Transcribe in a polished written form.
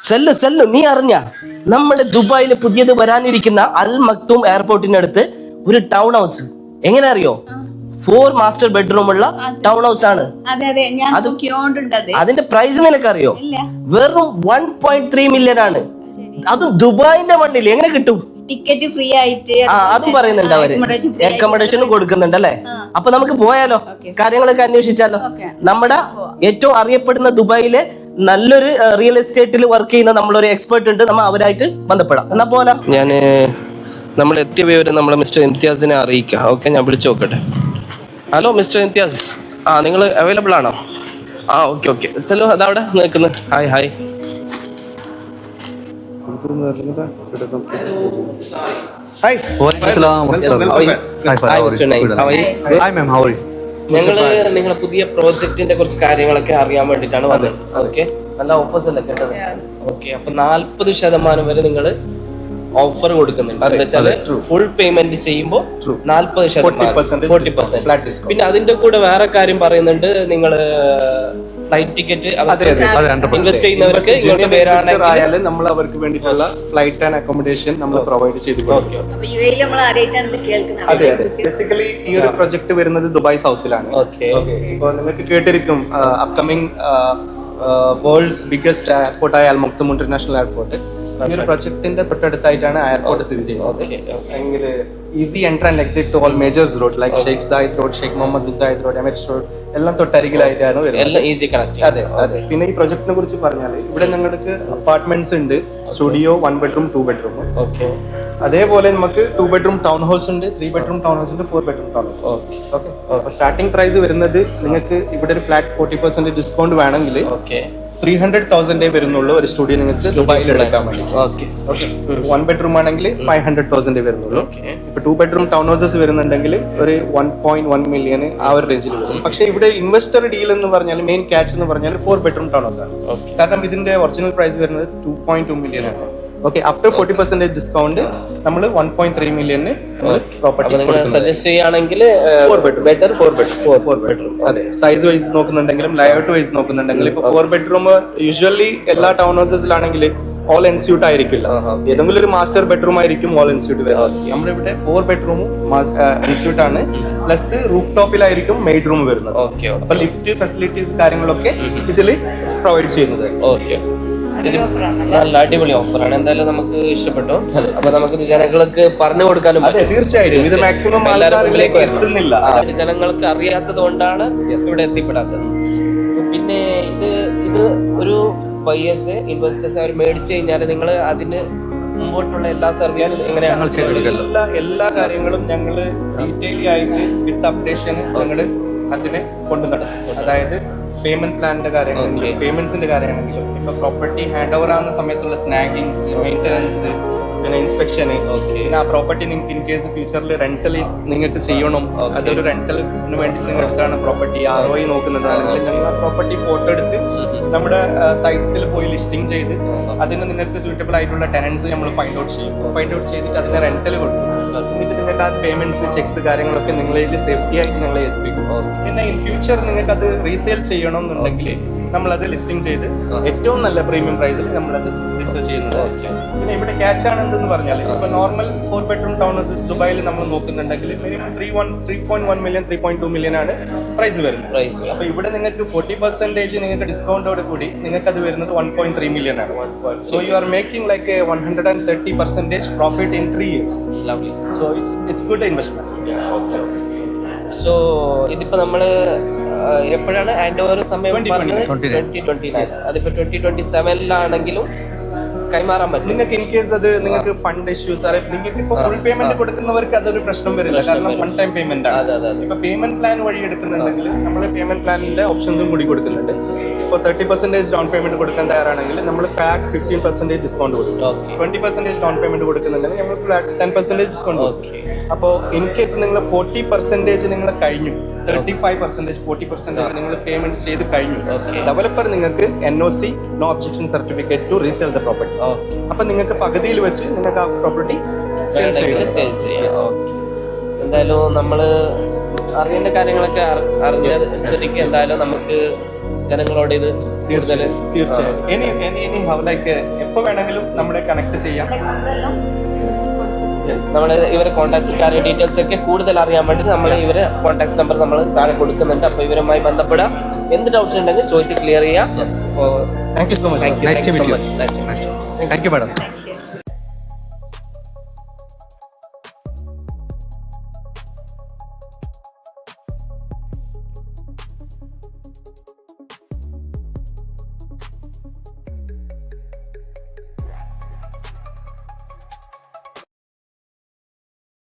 Cell നീ അറിഞ്ഞ നമ്മുടെ ദുബായിൽ പുതിയത് വരാനിരിക്കുന്ന അൽ മക്തൂം എയർപോർട്ടിനടുത്ത് ഒരു ടൗൺ ഹൗസ് എങ്ങനെ അറിയോ? 4 മാസ്റ്റർ ബെഡ്റൂം ഉള്ള ടൗൺ ഹൗസ് ആണ്. അതിന്റെ പ്രൈസ് നിനക്കറിയോ? വെറും 1.3 മില്യൺ ആണ്. അതും ദുബായിന്റെ മണ്ണിൽ എങ്ങനെ കിട്ടും? ടിക്കറ്റ് ഫ്രീ ആയിട്ട് അതും പറയുന്നുണ്ട് അവര്, അക്കോമഡേഷനും കൊടുക്കുന്നുണ്ട് അല്ലെ? അപ്പൊ നമുക്ക് പോയാലോ, കാര്യങ്ങളൊക്കെ അന്വേഷിച്ചാലോ? നമ്മുടെ ഏറ്റവും അറിയപ്പെടുന്ന ദുബായിലെ നല്ലൊരു റിയൽ എസ്റ്റേറ്റിൽ വർക്ക് ചെയ്യുന്ന നമ്മളൊരു എക്സ്പെർട്ട് ഉണ്ട്, നമ്മൾ അവരായിട്ട് ബന്ധപ്പെടാം. എന്നാ പോലെ നമ്മൾ എത്തിയ വിവരം നമ്മളെ മിസ്റ്റർ ഇംതിയാസിനെ അറിയിക്കാം. ഓക്കെ, ഞാൻ വിളിച്ചു നോക്കട്ടെ. ഹലോ മിസ്റ്റർ ഇംതിയാസ്, നിങ്ങൾ അവൈലബിൾ ആണോ? ഓക്കെ സെലോ അതവിടെ നിൽക്കുന്നത്. ഹായ്. ഞങ്ങള് നിങ്ങളെ പുതിയ പ്രോജക്റ്റിന്റെ കുറച്ച് കാര്യങ്ങളൊക്കെ അറിയാൻ വേണ്ടിട്ടാണ് വന്നത്. ഓക്കെ, നല്ല ഓഫേഴ്സ് അല്ലേ കേട്ടത്? ഓക്കെ, അപ്പൊ 40% വരെ നിങ്ങള് ഓഫർ കൊടുക്കുന്നുണ്ട്. എന്താ വെച്ചാല് ഫുൾ പേയ്മെന്റ് ചെയ്യുമ്പോൾ 40%. പിന്നെ അതിന്റെ കൂടെ വേറെ കാര്യം പറയുന്നുണ്ട്, നിങ്ങള് ഫ്ലൈറ്റ് ടിക്കറ്റ് ഇൻവെസ്റ്റ് ചെയ്യുന്നവർക്ക് ഇങ്ങോട്ട് വരാണെങ്കിൽ നമ്മൾ അവർക്ക് വേണ്ടിയിട്ടുള്ള ഫ്ലൈറ്റ് ആൻഡ് അക്കോമഡേഷൻ നമ്മൾ പ്രൊവൈഡ് ചെയ്തു കൊടുക്കും. അതെ, ബേസിക്കലി ഈ ഒരു പ്രൊജക്ട് വരുന്നത് ദുബായ് സൗത്തിലാണ്. ഇപ്പോൾ നിങ്ങൾക്ക് കേട്ടിരിക്കും അപ്കമിങ് വേൾഡ്സ് ബിഗ്ഗസ്റ്റ് എയർപോർട്ടായ അൽ മക്തൂം ഇന്റർനാഷണൽ എയർപോർട്ട്. ഈ ഒരു പ്രൊജക്ടിന്റെ തൊട്ടടുത്തായിട്ടാണ് എയർപോർട്ട് സ്ഥിതി ചെയ്യുന്നത്. Easy entry and exit to all majors road like Sheikh Zayed road, Sheikh Mohammed bin Zayed road, Emirates road എല്ലാം തൊട്ടരികിലായിട്ടാണ് വരുന്നത്. അതെ. പിന്നെ ഈ പ്രൊജക്ടിനെ കുറിച്ച് പറഞ്ഞാൽ ഇവിടെ നിങ്ങൾക്ക് അപ്പാർട്ട്മെന്റ്സ് ഉണ്ട്, സ്റ്റുഡിയോ, 1 ബെഡ്റൂം 2 ബെഡ്റൂം. അതേപോലെ നമുക്ക് 2 ബെഡ്റൂം ടൗൺ ഹൗസ് ഉണ്ട്, 3 ബെഡ്റൂം ടൗൺ ഹൗസ് ഉണ്ട്, 4 ബെഡ്റൂം ടൗൺ ഹൗസ്. ഓക്കെ, അപ്പൊ സ്റ്റാർട്ടിംഗ് പ്രൈസ് വരുന്നത് നിങ്ങൾക്ക് ഇവിടെ ഒരു ഫ്ലാറ്റ് 40% ഡിസ്കൗണ്ട് വേണമെങ്കിൽ 300,000 വരുന്നുള്ളൂ ഒരു സ്റ്റുഡിയോ നിങ്ങൾക്ക് ദുബായിൽ എടുക്കാൻ വേണ്ടി. 1 ബെഡ്റൂം ആണെങ്കിൽ 500,000 വരുന്നുള്ളൂ. ഇപ്പൊ 2 ബെഡ്റൂം ടൗൺ ഹൗസസ് വരുന്നുണ്ടെങ്കിൽ ഒരു 1.1 മില്യൺ ആ ഒരു റേഞ്ചിൽ വരും. പക്ഷേ ഇവിടെ ഇൻവെസ്റ്റർ ഡീൽ എന്ന് പറഞ്ഞാൽ മെയിൻ ക്യാച്ച് എന്ന് പറഞ്ഞാൽ 4 ബെഡ്റൂം ടൗൺ ഹൗസ് ആണ്. കാരണം ഇതിന്റെ ഒറിജിനൽ പ്രൈസ് വരുന്നത് 2.2 മില്യൺ ആണ്. ഓക്കെ, ആഫ്റ്റർ 40% ഡിസ്കൗണ്ട് നമ്മൾ 1.3 മില്യന് പ്രോപ്പർട്ടി സജസ്റ്റ് ചെയ്യുകയാണെങ്കിൽ 4 ബെഡ്റൂം. അതെ, സൈസ് വൈസ് നോക്കുന്നുണ്ടെങ്കിലും ലേഔട്ട് വൈസ് നോക്കുന്നുണ്ടെങ്കിലും ഇപ്പൊ 4 ബെഡ്റൂം യൂഷ്വലി എല്ലാ ടൗൺ ഹൗസസിലാണെങ്കിൽ ഓൾ ഇൻസ്റ്റിറ്റ്യൂട്ട് ആയിരിക്കില്ല, ഏതെങ്കിലും ഒരു മാസ്റ്റർ ബെഡ്റൂം ആയിരിക്കും ഓൾ ഇൻസ്റ്റിറ്റ്യൂട്ട് വരുന്നത്. നമ്മളിവിടെ 4 ബെഡ്റൂമും ഇൻസ്റ്റിറ്റ്യൂട്ട് ആണ്, പ്ലസ് റൂഫ് ടോപ്പിലായിരിക്കും മെയ്ഡ് റൂം വരുന്നത്. അപ്പൊ ലിഫ്റ്റ് ഫെസിലിറ്റീസ് കാര്യങ്ങളൊക്കെ ഇതിൽ പ്രൊവൈഡ് ചെയ്യുന്നത്. നല്ല അടിപൊളി ഓഫറാണ്, എന്തായാലും നമുക്ക് ഇഷ്ടപ്പെട്ടു. അപ്പൊ നമുക്ക് ജനങ്ങൾക്ക് പറഞ്ഞു കൊടുക്കാനും തീർച്ചയായും ഇത് മാക്സിമം എത്തുന്നില്ല, ജനങ്ങൾക്ക് അറിയാത്തത് കൊണ്ടാണ് ഇവിടെ എത്തിപ്പെടാത്തത്. പിന്നെ ഇത് ഒരു ബയേഴ്സ് ഇൻവെസ്റ്റേഴ്സ് അവർ മേടിച്ചു കഴിഞ്ഞാൽ നിങ്ങൾ അതിന് മുമ്പോട്ടുള്ള എല്ലാ സർവീസും എങ്ങനെയാണ് എല്ലാ കാര്യങ്ങളും ഞങ്ങൾ ഡീറ്റെയിൽ ആയിട്ട് വിത്ത് അപ്ഡേഷൻ ഞങ്ങൾ അതിനെ കൊണ്ടു നടത്തും. അതായത് പേയ്മെന്റ് പ്ലാനിന്റെ കാര്യമാണെങ്കിലും പേയ്മെന്റ്സിന്റെ കാര്യമാണെങ്കിലും ഇപ്പൊ പ്രോപ്പർട്ടി ഹാൻഡ് ഓവർ ആവുന്ന സമയത്തുള്ള സ്നാഗിങ്സ്, മെയിൻ്റനൻസ്, പിന്നെ ഇൻസ്പെക്ഷന്, പിന്നെ ആ പ്രോപ്പർട്ടി നിങ്ങൾക്ക് ഇൻ കേസ് ഫ്യൂച്ചറിൽ റെന്റൽ നിങ്ങൾക്ക് ചെയ്യണം, അതൊരു റെന്റലിന് വേണ്ടി നിങ്ങൾ എടുത്താണ് പ്രോപ്പർട്ടി ROI നോക്കുന്നതാണെങ്കിൽ ഞങ്ങൾ ആ പ്രോപ്പർട്ടി ഫോട്ടോ എടുത്ത് നമ്മുടെ സൈറ്റ്സിൽ പോയി ലിസ്റ്റിംഗ് ചെയ്ത് അതിന് നിങ്ങൾക്ക് സൂറ്റബിൾ ആയിട്ടുള്ള ടെനൻസ് നമ്മൾ ഫൈൻഡ് ഔട്ട് ചെയ്തിട്ട് അതിന് റെന്റൽ കൊടുക്കും. എന്നിട്ട് നിങ്ങൾക്ക് ആ പേയ്മെന്റ്സ്, ചെക്സ് കാര്യങ്ങളൊക്കെ നിങ്ങളിൽ സേഫ്റ്റി ആയിട്ട് ഞങ്ങളെ ഏൽപ്പിക്കും. പിന്നെ ഇൻ ഫ്യൂച്ചർ നിങ്ങൾക്ക് അത് റീസെയിൽ ചെയ്യണം എന്നുണ്ടെങ്കിൽ നമ്മളത് ലിസ്റ്റിംഗ് ചെയ്ത് ഏറ്റവും നല്ല പ്രീമിയം പ്രൈസിൽ നമ്മളത് റിസർച്ച് ചെയ്യുന്നത്. പിന്നെ ഇവിടെ ക്യാച്ച് ആണ് എന്തെന്ന് പറഞ്ഞാൽ ഇപ്പൊ നോർമൽ 4 ബെഡ്റൂം ടൗൺ ഹൗസസ് ദുബായിൽ നമ്മൾ നോക്കുന്നുണ്ടെങ്കിൽ മിനിമം 3.1 മില്യൺ 3.2 മില്യൺ ആണ് പ്രൈസ് വരുന്നത്. അപ്പൊ ഇവിടെ നിങ്ങൾക്ക് 40% നിങ്ങൾക്ക് ഡിസ്കൗണ്ടോട് കൂടി നിങ്ങൾക്ക് അത് വരുന്നത് 1.3 മില്യൺ ആണ്. So you are making like 130% profit in 3 years. So it's good investment. So ഇതിപ്പോ നമ്മള് എപ്പോഴാണ് ഹാൻഡ് ഓവർ സമയം പറഞ്ഞത്? 2029. അതിപ്പോ 2027 കൈമാറാൻ പറ്റും നിങ്ങൾക്ക്. ഇൻ കേസ് അത് നിങ്ങൾക്ക് ഫണ്ട് ഇഷ്യൂസ് നിങ്ങൾക്ക് ഇപ്പൊ ഫുൾ പേയ്മെന്റ് കൊടുക്കുന്നവർക്ക് അതൊരു പ്രശ്നം വരില്ല, കാരണം വൺ ടൈം പേയ്മെന്റ് ആണ്. ഇപ്പൊ പേയ്മെന്റ് പ്ലാൻ വഴി എടുക്കുന്നുണ്ടെങ്കിൽ നമ്മൾ പേയ്മെന്റ് പ്ലാനിന്റെ ഓപ്ഷൻസും കൂടി കൊടുക്കുന്നുണ്ട്. ഇപ്പോൾ 30% ഡൗൺ പേയ്മെന്റ് കൊടുക്കാൻ തയ്യാറാണെങ്കിൽ നമ്മൾ ഫ്ലാറ്റ് 15% ഡിസ്കൗണ്ട് കൊടുക്കും. 20% ഡൗൺ പേയ്മെന്റ് കൊടുക്കുന്നുണ്ടെങ്കിൽ നമ്മൾ ഫ്ലാറ്റ് 10% ഡിസ്കൗണ്ട് കൊടുക്കും. അപ്പോൾ ഇൻ കേസ് നിങ്ങൾ 40% നിങ്ങൾ കഴിഞ്ഞു, 35% 40% നിങ്ങൾ പേയ്മെന്റ് ചെയ്ത് കഴിഞ്ഞു, ഡെവലപ്പർ നിങ്ങൾക്ക് NOC no objection certificate to resale the property. അപ്പൊ നിങ്ങൾക്ക് പകുതിയിൽ വെച്ച് നിങ്ങൾക്ക് ആ പ്രോപ്പർട്ടി സെയിൽ ചെയ്യാം. എന്തായാലും നമ്മള് അറിയേണ്ട കാര്യങ്ങളൊക്കെ അറിഞ്ഞ സ്ഥിതിക്ക് എന്തായാലും നമുക്ക് ജനങ്ങളോട് ഇത് കൂടുതൽ തീർച്ചയായും ഇനി ഹൗ ലൈക്ക് എപ്പോ വേണമെങ്കിലും നമ്മളെ കണക്ട് ചെയ്യാം. നമ്മൾ ഇവരെ കോൺടാക്ട് കാര്യം ഡീറ്റെയിൽസ് ഒക്കെ കൂടുതൽ അറിയാൻ വേണ്ടി നമ്മൾ ഇവരെ കോൺടാക്ട് നമ്പർ നമ്മൾ താഴെ കൊടുക്കുന്നുണ്ട്. അപ്പോൾ ഇവരുമായി ബന്ധപ്പെടാം. എന്ത് ഡൗട്ട്സ് ഉണ്ടെങ്കിൽ ചോദിച്ച് ക്ലിയർ ചെയ്യാം. Thank you so much. Thank you so much. Thank you madam.